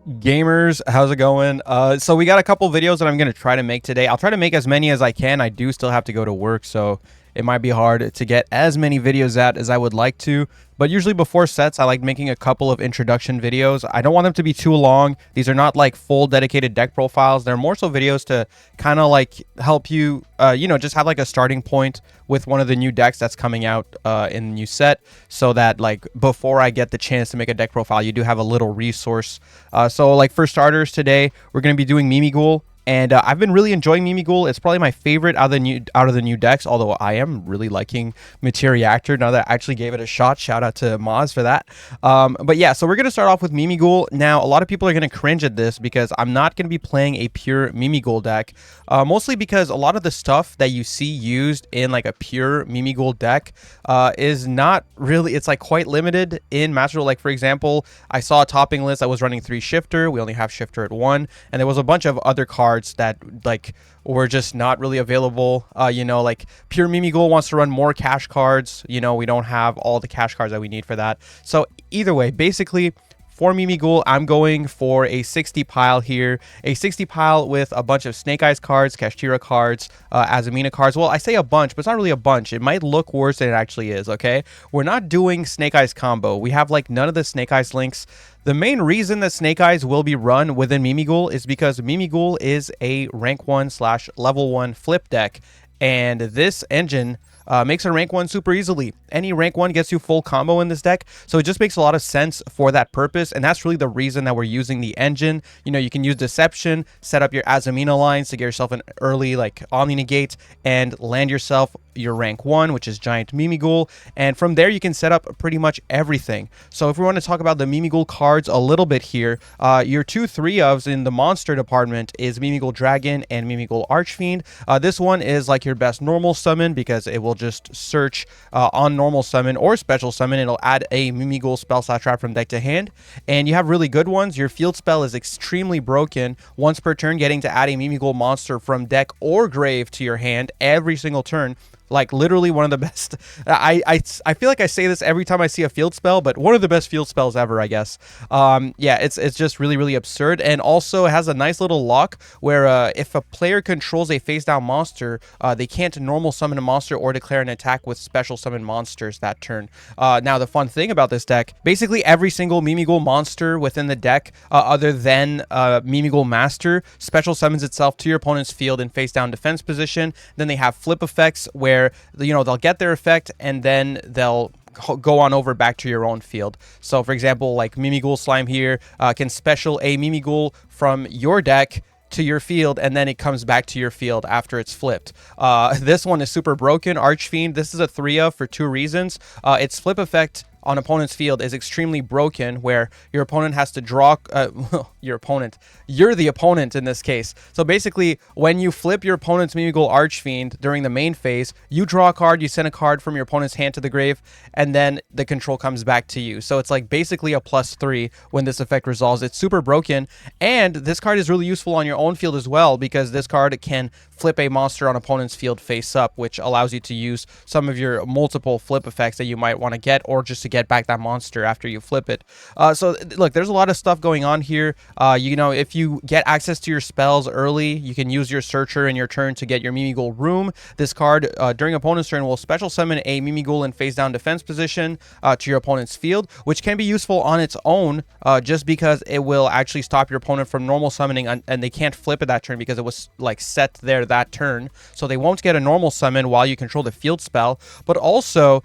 Gamers, how's it going? So we got a couple videos that I'm going to try to make today. I'll try to make as many as I can. I do still have to go to work, so it might be hard to get as many videos out as I would like to. But usually before sets, I like making a couple of introduction videos. I don't want them to be too long. These are not like full dedicated deck profiles. They're more so videos to kind of like help you, just have like a starting point with one of the new decks that's coming out in the new set, so that like before I get the chance to make a deck profile, you do have a little resource. So like for starters today, we're going to be doing Mimighoul. And I've been really enjoying Mimighoul. It's probably my favorite out of the new decks, although I am really liking Reactor now that I actually gave it a shot. Shout out to Moz for that. But yeah, so we're going to start off with Mimighoul. Now, a lot of people are going to cringe at this because I'm not going to be playing a pure Mimighoul deck, mostly because a lot of the stuff that you see used in like a pure Mimighoul deck is not really, it's like quite limited in Master Duel. Like for example, I saw a topping list that was running 3 Shifter. We only have Shifter at 1, and there was a bunch of other cards that like were just not really available. Like pure Mimighoul wants to run more cash cards. We don't have all the cash cards that we need for that. So either way, basically for Mimighoul, I'm going for a 60 pile here. A 60 pile with a bunch of Snake Eyes cards, Kashtira cards, Azumina cards. Well, I say a bunch, but it's not really a bunch. It might look worse than it actually is, okay? We're not doing Snake Eyes combo. We have like none of the Snake Eyes links. The main reason that Snake Eyes will be run within Mimighoul is because Mimighoul is a rank 1 / level 1 flip deck, and this engine makes a rank 1 super easily. Any rank 1 gets you full combo in this deck, so it just makes a lot of sense for that purpose, and that's really the reason that we're using the engine. You can use Deception, set up your Azumina lines to get yourself an early like Omni Negate, and land yourself your rank 1, which is Giant Mimighoul, and from there you can set up pretty much everything. So if we want to talk about the Mimighoul cards a little bit here, your 2 3-ofs in the monster department is Mimighoul Dragon and Mimighoul Archfiend. This one is like your best normal summon because it will just search on normal summon or special summon. It'll add a Mimighoul spell / trap from deck to hand, and you have really good ones. Your field spell is extremely broken. Once per turn, getting to add a Mimighoul monster from deck or grave to your hand every single turn. Like literally one of the best. I feel like I say this every time I see a field spell, but one of the best field spells ever, I guess. Yeah, it's just really, really absurd. And also it has a nice little lock where if a player controls a face down monster, they can't normal summon a monster or declare an attack with special summon monsters that turn. Now the fun thing about this deck, basically every single Mimighoul monster within the deck, other than Mimighoul Master, special summons itself to your opponent's field in face down defense position. Then they have flip effects where they'll get their effect and then they'll go on over back to your own field. So for example, like Mimighoul Slime here can special a Mimighoul from your deck to your field, and then it comes back to your field after it's flipped. This one is super broken. Archfiend, this is a 3-of for 2 reasons. Its flip effect on opponent's field is extremely broken, where your opponent has to draw you're the opponent in this case. So basically, when you flip your opponent's Mimighoul Archfiend during the main phase, you draw a card, you send a card from your opponent's hand to the grave, and then the control comes back to you. So it's like basically a +3 when this effect resolves. It's super broken, and this card is really useful on your own field as well, because this card can flip a monster on opponent's field face up, which allows you to use some of your multiple flip effects that you might want to get, or just to get back that monster after you flip it. So look, there's a lot of stuff going on here. If you get access to your spells early, you can use your Searcher in your turn to get your Mimighoul Room. This card during opponent's turn will special summon a Mimighoul in face down defense position to your opponent's field, which can be useful on its own, just because it will actually stop your opponent from normal summoning, and they can't flip it that turn because it was like set there that turn, so they won't get a normal summon while you control the field spell. But also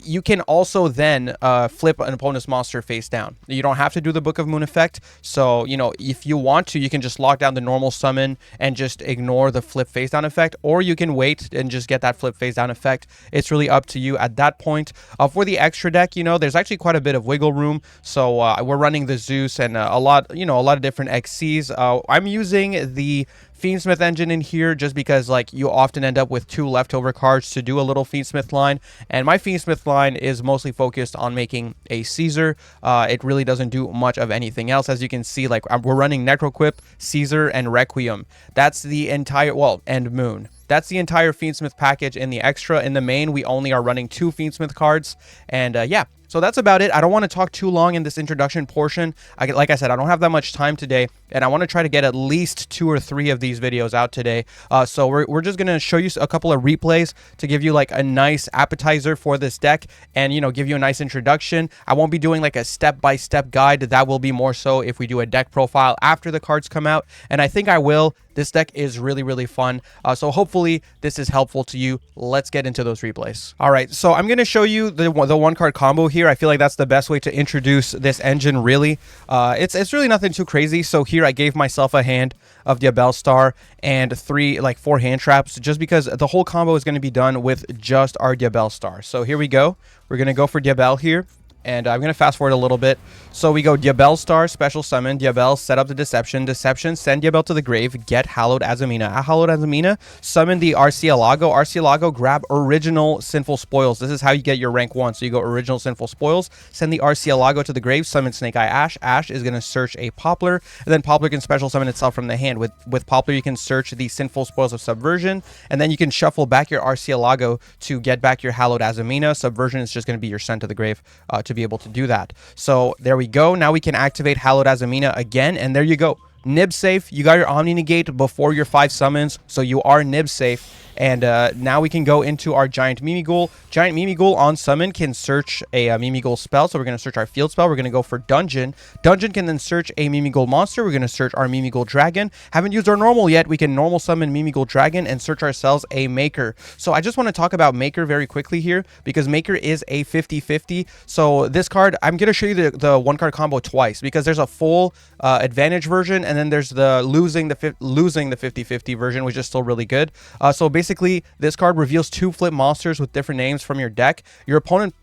you can also then flip an opponent's monster face down. You don't have to do the Book of Moon effect, so if you want to, you can just lock down the normal summon and just ignore the flip face down effect, or you can wait and just get that flip face down effect. It's really up to you at that point. For the extra deck, there's actually quite a bit of wiggle room, so we're running the Zeus and a lot of different XCs. I'm using the Fiendsmith engine in here just because like you often end up with 2 leftover cards to do a little Fiendsmith line, and my Fiendsmith line is mostly focused on making a Caesar. It really doesn't do much of anything else. As you can see, like we're running Necroquip, Caesar, and Requiem. That's the entire, and Moon. That's the entire Fiendsmith package in the extra. In the main, we only are running 2 Fiendsmith cards, and yeah, So that's about it. I don't want to talk too long in this introduction portion. Like I said, I don't have that much time today, and I want to try to get at least 2 or 3 of these videos out today. So we're just going to show you a couple of replays to give you like a nice appetizer for this deck and, you know, give you a nice introduction. I won't be doing like a step-by-step guide. That will be more so if we do a deck profile after the cards come out, and I think I will. This deck is really, really fun. So hopefully this is helpful to you. Let's get into those replays. All right, so I'm going to show you the one card combo here. I feel like that's the best way to introduce this engine, really. It's really nothing too crazy. So here I gave myself a hand of Duel Star and 4 hand traps, just because the whole combo is going to be done with just our Duel Star. So here we go. We're going to go for Duel here. And I'm going to fast forward a little bit. So we go Duel Star, special summon, Duel, set up the Deception, send Duel to the grave, get Hallowed Azamina. At Hallowed Azamina, summon the Arcealago, grab original Sinful Spoils. This is how you get your rank 1. So you go original Sinful Spoils, send the Arcealago to the grave, summon Snake Eye Ash. Ash is going to search a Poplar, and then Poplar can special summon itself from the hand. With Poplar, you can search the Sinful Spoils of Subversion, and then you can shuffle back your Arcealago to get back your Hallowed Azamina. Subversion is just going to be your send to the grave to be able to do that. So there we go. Now we can activate Hallowed Azamina again, and there you go. Nib safe. You got your Omni Negate before your 5 summons, so you are nib safe. And now we can go into our Giant Mimighoul. Giant Mimighoul on summon can search a Mimighoul spell. So we're going to search our field spell. We're going to go for Dungeon. Dungeon can then search a Mimighoul monster. We're going to search our Mimighoul Dragon. Haven't used our normal yet. We can normal summon Mimighoul Dragon and search ourselves a Maker. So I just want to talk about Maker very quickly here, because Maker is a 50-50. So this card, I'm going to show you the one card combo twice, because there's a full advantage version, and then there's the losing the 50-50 version, which is still really good. So basically, this card reveals 2 flip monsters with different names from your deck. Your opponent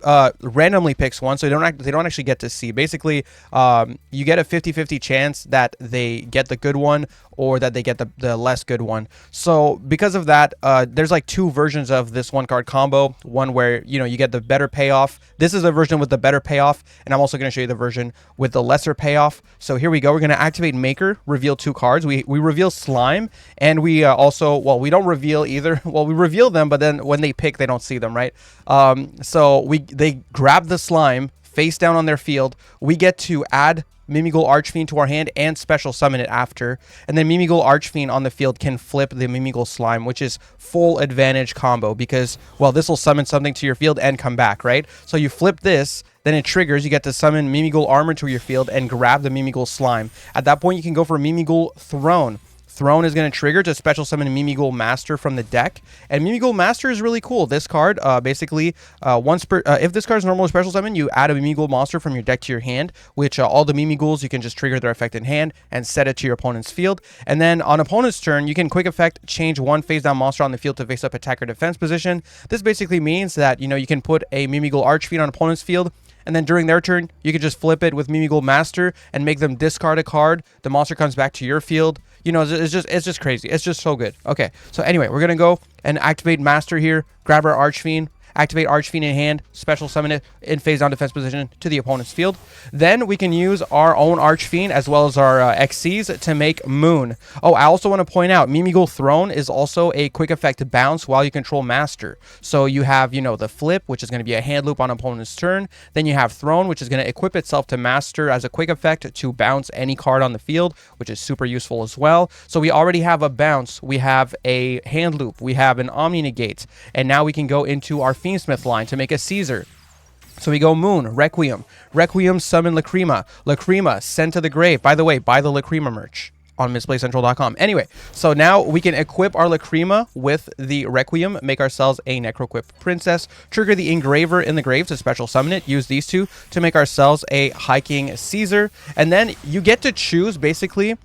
randomly picks one, so they don't actually get to see. Basically, you get a 50-50 chance that they get the good one or that they get the less good one. So because of that, there's like 2 versions of this one card combo. One where, you know, you get the better payoff. This is the version with the better payoff, and I'm also going to show you the version with the lesser payoff. So here we go. We're going to activate Maker, reveal 2 cards. We reveal Slime, and we also, well, we don't reveal either. Well, we reveal them, but then when they pick, they don't see them, right? So they grab the Slime face down on their field. We get to add Mimighoul Archfiend to our hand and special summon it after. And then Mimighoul Archfiend on the field can flip the Mimighoul Slime, which is full advantage combo, because, well, this will summon something to your field and come back, right? So you flip this, then it triggers. You get to summon Mimighoul Armor to your field and grab the Mimighoul Slime. At that point, you can go for Mimighoul Throne. Throne is going to trigger to special summon Mimighoul Master from the deck, and Mimighoul Master is really cool. This card, basically, if this card's normal special summon, you add a Mimighoul monster from your deck to your hand, which all the Mimighouls, you can just trigger their effect in hand and set it to your opponent's field. And then on opponent's turn, you can quick effect change one face down monster on the field to face up attack or defense position. This basically means that, you know, you can put a Mimighoul Archfiend on opponent's field, and then during their turn, you can just flip it with Mimighoul Master and make them discard a card. The monster comes back to your field. You know, it's just crazy. It's just so good. Okay, so anyway, we're going to go and activate Master here, grab our Archfiend, activate Archfiend in hand, special summon it in phase down defense position to the opponent's field. Then we can use our own Archfiend as well as our XCs to make Moon. Oh, I also want to point out, Mimighoul Throne is also a quick effect bounce while you control Master. So you have, you know, the flip, which is going to be a hand loop on opponent's turn. Then you have Throne, which is going to equip itself to Master as a quick effect to bounce any card on the field, which is super useful as well. So we already have a bounce, we have a hand loop, we have an Omni Negate, and now we can go into our Fiendsmith line to make a Caesar. So we go Moon, Requiem, summon Lacrima, send to the grave. By the way, buy the Lacrima merch on misplaycentral.com. Anyway, so now we can equip our Lacrima with the Requiem, make ourselves a Necroquip Princess, trigger the Engraver in the grave to special summon it, use these 2 to make ourselves a Hiking Caesar, and then you get to choose, basically,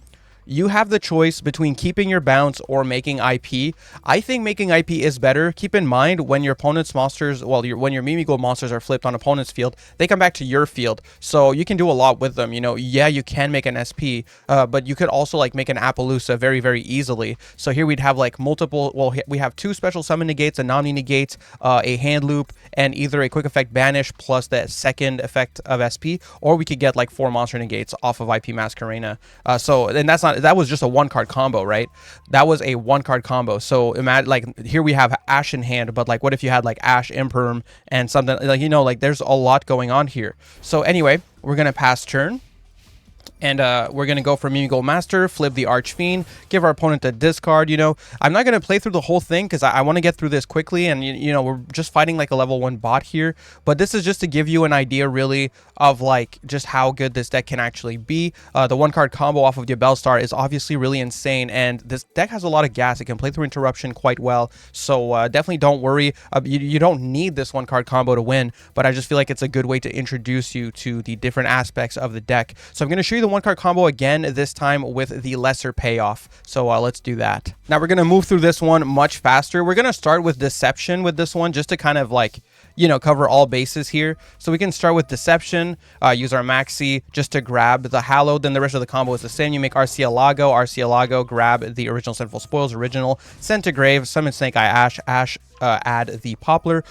you have the choice between keeping your bounce or making IP. I think making IP is better. Keep in mind, when your opponent's monsters, well, when your Mimighoul monsters are flipped on opponent's field, they come back to your field. So you can do a lot with them. You know, yeah, you can make an SP, but you could also like make an Appaloosa very, very easily. So here we'd have like multiple, well, we have 2 special summon negates, a Omni Negate, a hand loop, and either a quick effect banish plus the second effect of SP, or we could get like 4 monster negates off of IP Masquerena. And that's not not, that was just a one card combo, right? That was a one card combo. So imagine, like, here we have Ash in hand, but like, what if you had like Ash Imperm and something like, you know, like there's a lot going on here. So anyway, we're gonna pass turn. And we're going to go for Mimighoul Master, flip the Archfiend, give our opponent a discard, you know. I'm not going to play through the whole thing because I want to get through this quickly. And, you know, we're just fighting like a level 1 bot here. But this is just to give you an idea, really, of like just how good this deck can actually be. The one card combo off of the Bellstar is obviously really insane. And this deck has a lot of gas. It can play through Interruption quite well. So definitely don't worry. You don't need this one card combo to win. But I just feel like it's a good way to introduce you to the different aspects of the deck. So I'm going to show you the one card combo again, this time with the lesser payoff. So let's do that. Now we're going to move through this one much faster. We're going to start with Deception with this one, just to kind of like, you know, cover all bases here. So we can start with Deception, use our Maxi just to grab the Hallowed. Then the rest of the combo is the same. You make RC Alago, grab the original Sinful Spoils, send to grave, summon Snake Eye Ash, add the Poplar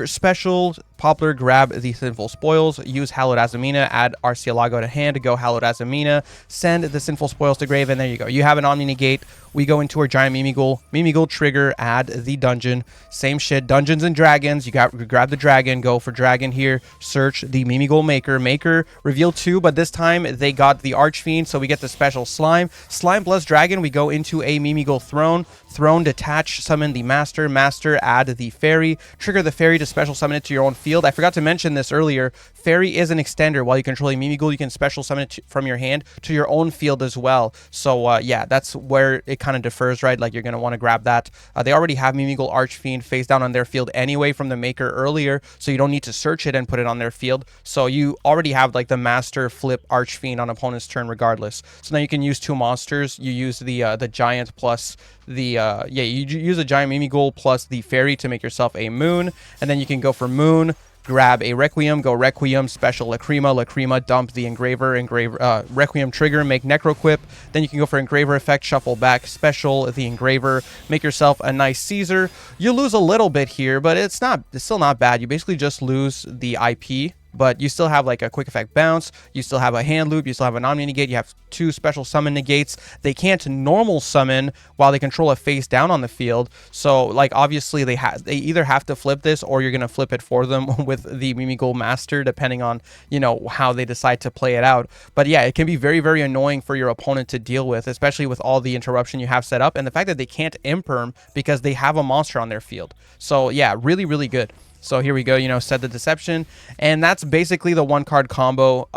special, Poplar, grab the Sinful Spoils, use Hallowed Azamina, add RC Alago to hand, go Hallowed Azamina, send the Sinful Spoils to grave, and there you go. You have an Omni Negate. We go into our giant Mimighoul trigger, add the dungeon, same shit, Dungeons and Dragons. You grab the dragon, go for dragon here, search the Mimighoul maker, reveal 2, but this time they got the Archfiend, so we get the special slime plus dragon. We go into a Mimighoul throne, detach, summon the master, add the fairy, trigger the fairy to special summon it to your own field. I forgot to mention this earlier. Fairy is an extender. While you control a Mimighoul, you can special summon it from your hand to your own field as well. So yeah, that's where it kind of differs, right? Like, you're going to want to grab that. They already have Mimighoul Archfiend face down on their field anyway from the maker earlier, so you don't need to search it and put it on their field. So you already have like the master flip Archfiend on opponent's turn regardless. So now you can use 2 monsters. You use the giant plus the you use a giant Mimighoul plus the fairy to make yourself a moon, and then you can go for moon, grab a Requiem, go Requiem, special Lacrima, dump the Engraver, Requiem trigger, make Necroquip. Then you can go for Engraver effect, shuffle back, special the Engraver, make yourself a nice Caesar. You lose a little bit here, but it's still not bad. You basically just lose the IP, but you still have like a quick effect bounce, you still have a hand loop, you still have an Omni Negate, you have 2 special summon negates. They can't normal summon while they control a face down on the field. So like, obviously they either have to flip this, or you're going to flip it for them with the Mimighoul Master, depending on, you know, how they decide to play it out. But yeah, it can be very, very annoying for your opponent to deal with, especially with all the interruption you have set up and the fact that they can't imperm because they have a monster on their field. So yeah, really, really good. So here we go, you know, set the Deception, and that's basically the one card combo.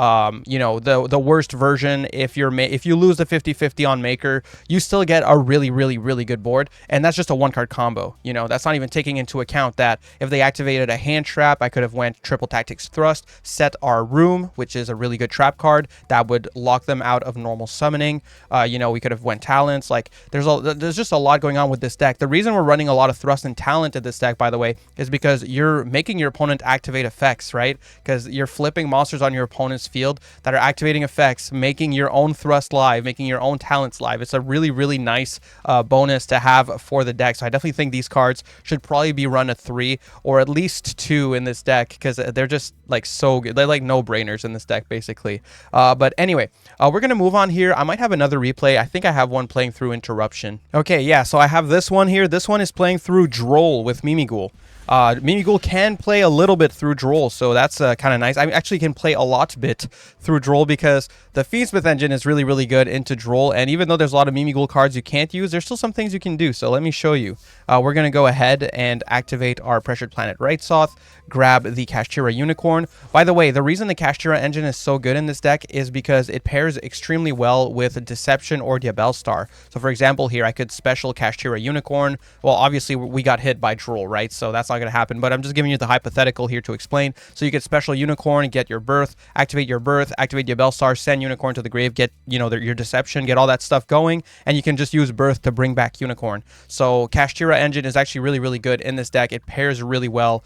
You know, the worst version. If you lose the 50-50 on maker, you still get a really, really, really good board, and that's just a one card combo. You know, that's not even taking into account that if they activated a hand trap, I could have went Triple Tactics Thrust, set our Room, which is a really good trap card that would lock them out of normal summoning. You know, we could have went Talents. Like, there's just a lot going on with this deck. The reason we're running a lot of Thrust and Talent in this deck, by the way, is because you're making your opponent activate effects, right? Because you're flipping monsters on your opponent's field that are activating effects, making your own Thrust live, making your own Talents live. It's a really, really nice bonus to have for the deck. So I definitely think these cards should probably be run at 3 or at least 2 in this deck, because they're just like so good. They're like no-brainers in this deck, basically. But anyway, we're going to move on here. I might have another replay. I think I have one playing through Interruption. Okay, yeah, so I have this one here. This one is playing through Duel with Mimighoul. Mimighoul can play a little bit through Duel, so that's kind of nice. I actually can play a lot bit through Duel because the Fiendsmith engine is really, really good into Duel, and even though there's a lot of Mimighoul cards you can't use, there's still some things you can do, so let me show you. We're going to go ahead and activate our Pressured Planet Rightsoth, grab the Kashtira Unicorn. By the way, the reason the Kashtira engine is so good in this deck is because it pairs extremely well with Deception or Diabellstar. So for example here, I could special Kashtira Unicorn. Well, obviously we got hit by Duel, right? So that's not going to happen, but I'm just giving you the hypothetical here to explain. So you get special Unicorn, get your birth, activate Diabellstar, send Unicorn to the grave, get, you know, your Deception, get all that stuff going, and you can just use birth to bring back Unicorn. So Kashtira engine is actually really, really good in this deck. It pairs really well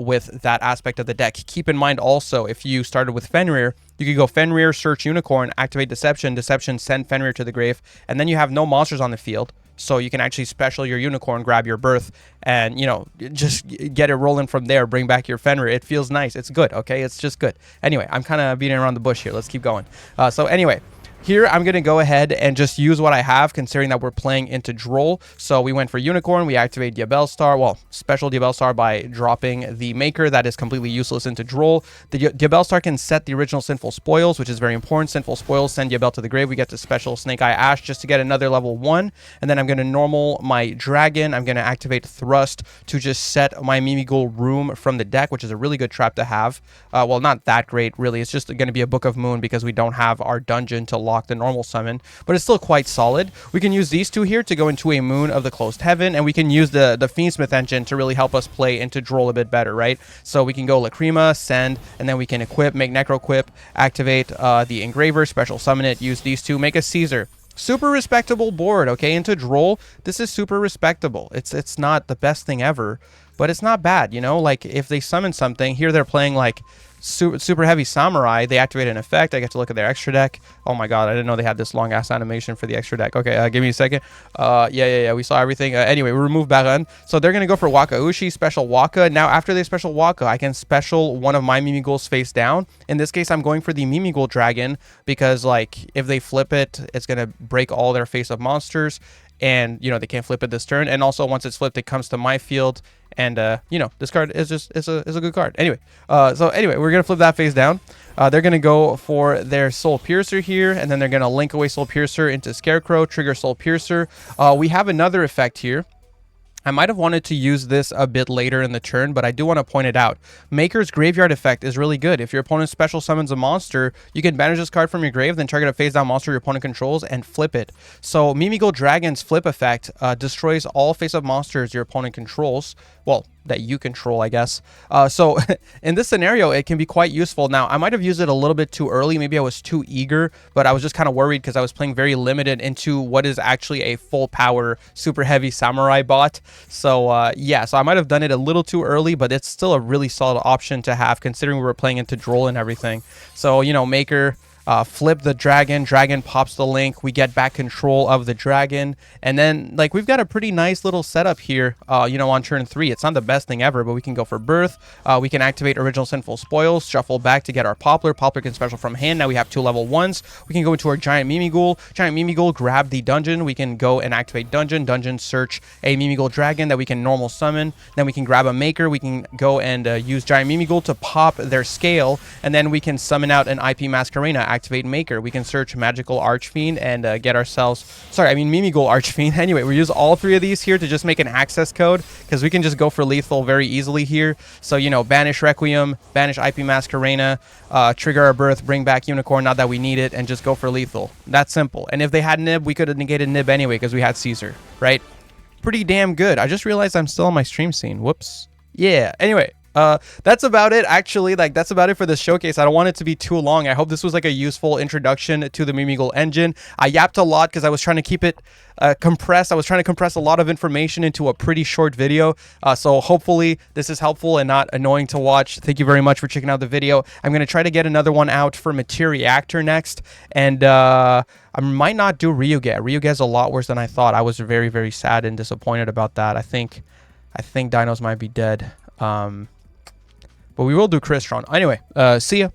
with that aspect of the deck. Keep in mind also, if you started with Fenrir, you could go Fenrir, search Unicorn, activate Deception, send Fenrir to the grave, and then you have no monsters on the field. So you can actually special your Unicorn, grab your birth, and, you know, just get it rolling from there, bring back your Fenrir. It feels nice. It's good, okay? It's just good. Anyway, I'm kind of beating around the bush here. Let's keep going. So anyway, Here, I'm going to go ahead and just use what I have, considering that we're playing into Droll. So we went for Unicorn. We activate Diabell Star. Well, special Diabell Star by dropping the Maker. That is completely useless into Droll. The Diabell Star can set the original Sinful Spoils, which is very important. Sinful Spoils send Diabell to the grave. We get to special Snake Eye Ash just to get another level 1. And then I'm going to normal my Dragon. I'm going to activate Thrust to just set my Mimighoul room from the deck, which is a really good trap to have. Well, not that great, really. It's just going to be a Book of Moon because we don't have our dungeon to lock the normal summon, but it's still quite solid. We can use these two here to go into a Moon of the Closed Heaven, and we can use the Fiendsmith engine to really help us play into Droll a bit better, right? So we can go Lacrima, send, and then we can equip, make Necro Equip, activate the Engraver, special summon it, use these two, make a Caesar. Super respectable board, okay? Into Droll, this is super respectable. It's not the best thing ever, but it's not bad, you know? Like, if they summon something, here they're playing, like, super heavy samurai. They activate an effect. I get to look at their extra deck. Oh my god, I didn't know they had this long ass animation for the extra deck. Okay, give me a second. Yeah, we saw everything. Anyway, we remove Baron, so they're gonna go for Waka Ushi, special Waka. Now after they special Waka, I can special one of my Mimighouls face down. In this case, I'm going for the Mimighoul Dragon because, like, if they flip it, it's gonna break all their face up monsters, and you know they can't flip it this turn. And also once it's flipped, it comes to my field, and you know, this card is just is a good card. Anyway, so anyway, we're gonna flip that face down. They're gonna go for their Soul Piercer here, and then they're gonna link away Soul Piercer into Scarecrow, trigger Soul Piercer. We have another effect here. I might have wanted to use this a bit later in the turn, but I do want to point it out. Maker's Graveyard effect is really good. If your opponent special summons a monster, you can banish this card from your grave, then target a face-down monster your opponent controls, and flip it. So Mimighoul Dragon's flip effect destroys all face-up monsters your opponent controls. Well, that you control, I guess. So in this scenario, it can be quite useful. Now, I might have used it a little bit too early. Maybe I was too eager, but I was just kind of worried because I was playing very limited into what is actually a full power, super heavy samurai bot. So yeah, so I might have done it a little too early, but it's still a really solid option to have considering we were playing into Droll and everything. So, you know, Maker, flip the dragon pops the link, we get back control of the dragon, and then like we've got a pretty nice little setup here, you know, on turn 3. It's not the best thing ever, but we can go for Birth, we can activate original Sinful Spoils, shuffle back to get our Poplar can special from hand. Now we have 2 level 1s. We can go into our Giant Mimighoul, grab the dungeon, we can go and activate dungeon, search a Mimighoul Dragon that we can normal summon, then we can grab a Maker, we can go and use Giant Mimighoul to pop their scale, and then we can summon out an IP Masquerena, activate Maker. We can search Magical Archfiend and get ourselves, Mimighoul Archfiend. Anyway, we use all 3 of these here to just make an access code because we can just go for lethal very easily here. So, you know, banish Requiem, banish IP Masquerena, trigger our Birth, bring back Unicorn, not that we need it, and just go for lethal. That's simple. And if they had Nib, we could have negated Nib anyway because we had Caesar, right? Pretty damn good. I just realized I'm still on my stream scene. Whoops. Yeah, anyway. That's about it, actually. Like, that's about it for this showcase. I don't want it to be too long. I hope this was like a useful introduction to the Mimighoul engine. I yapped a lot because I was trying to keep it compressed. I was trying to compress a lot of information into a pretty short video. So hopefully this is helpful and not annoying to watch. Thank you very much for checking out the video. I'm going to try to get another one out for Matereactor next. And I might not do Ryuge. Ryuge is a lot worse than I thought. I was very, very sad and disappointed about that. I think dinos might be dead. But we will do Crystron. Anyway, see ya.